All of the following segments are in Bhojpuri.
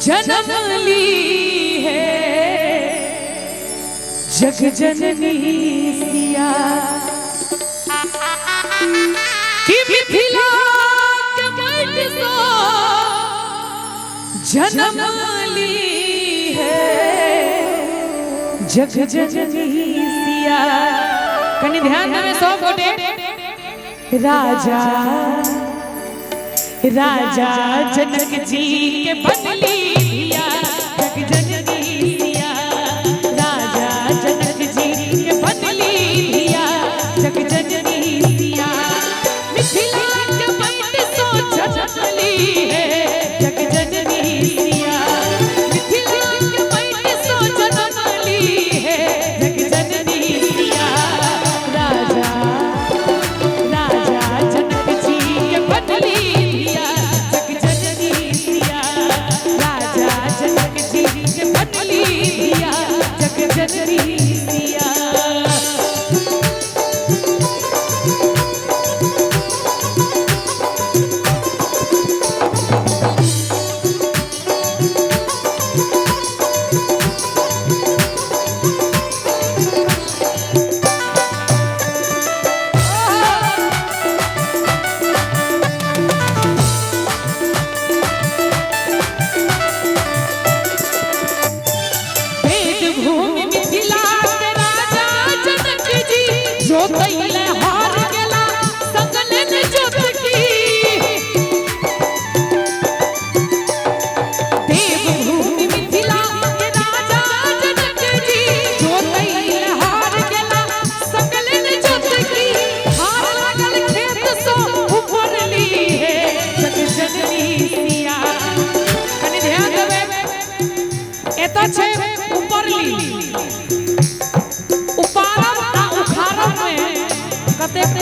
जन्म ली है जग जननी सिया कि मिथिला के मट सो जन्म ली है जग जननी सिया। कनी ध्यान देवे सब गोटे। राजा राजा जनक जी के बनली दिया जग जननी सिया। राजा जनक जी के बनली दिया जग जननी सिया। मिथिला के मट सो जनमली है जग जननी सिया। मिथिला के मट सो जनमली है जग जननी सिया। राजा राजा जनक जी के बनली दिया जग जननी सिया। राजा जनक जी के बनली दिया जग जननी सिया।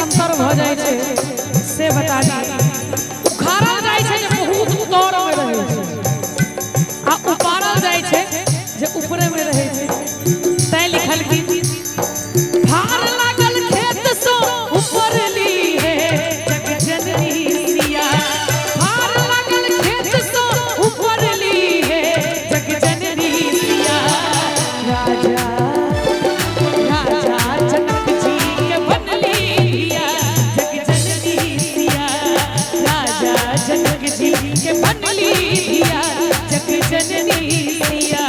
अंतर भ जाय छै से बता दी। उखाड़ल जाय छै जे बहुत उतर में रहै छै आ उपाड़ल जाय छै जे ऊपरे में रहै छै। तै लिखल की भार लागल खेत सो ऊपर ली है जग जननी सिया। भार लागल खेत सो ऊपर ली है जग जननी सिया। राजा राजा जनक जी के बनली दिया जग जननी सिया। राजा जनक जी के बनली दिया जग जननी सिया।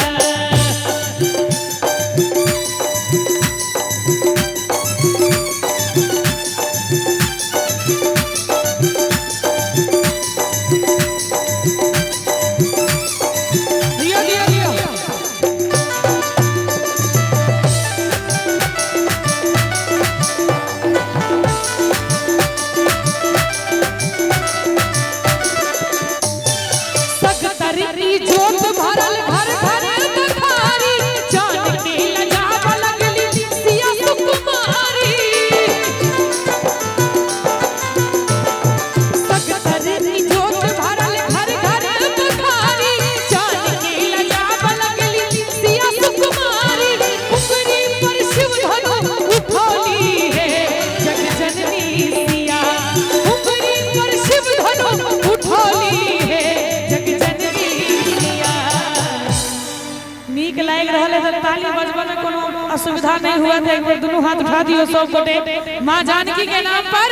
ताली बजबा में कोनो असुविधा नहीं हुआ था। एक बार दोनों हाथ उठा दियो सब गोटे माँ जानकी के नाम पर।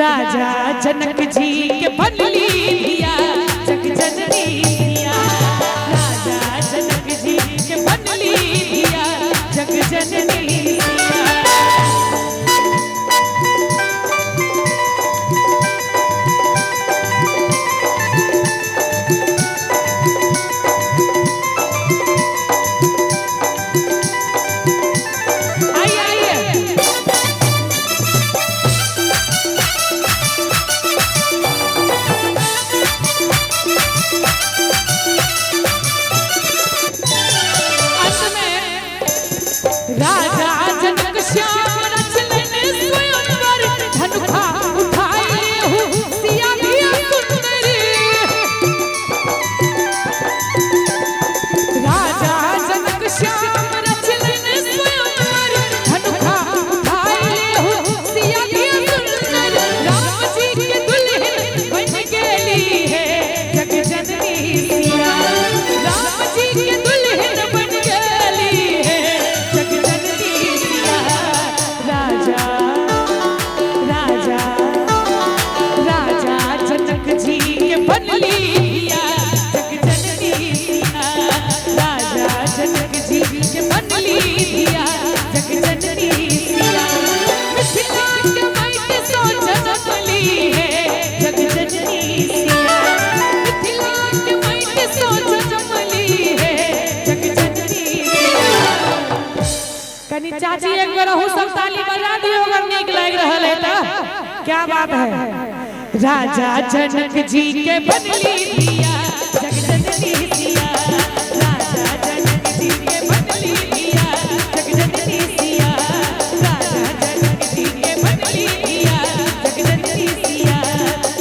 राजा जनक जी के बनली दिया जग जननी सिया। राजा जनक जी के बनली दिया जग जननी सिया। अगर हो सब ताली बजा दियो अगर नीक लाग रहल है तो क्या बात है। राजा जनक जी के बनली दिया जगजननी सिया, राजा जनक जी के बनली दिया जगजननी सिया, राजा जनक जी के बनली दिया जगजननी सिया,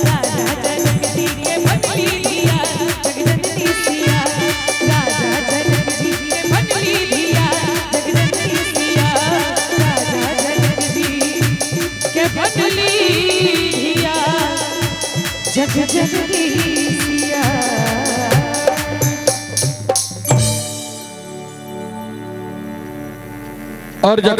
राजा जनक जी के बनली दिया जगजननी सिया, राजा जनक जी के बनली दिया जगजननी सिया, राजा जनक जी के बनली दिया जगजननी सिया। और जब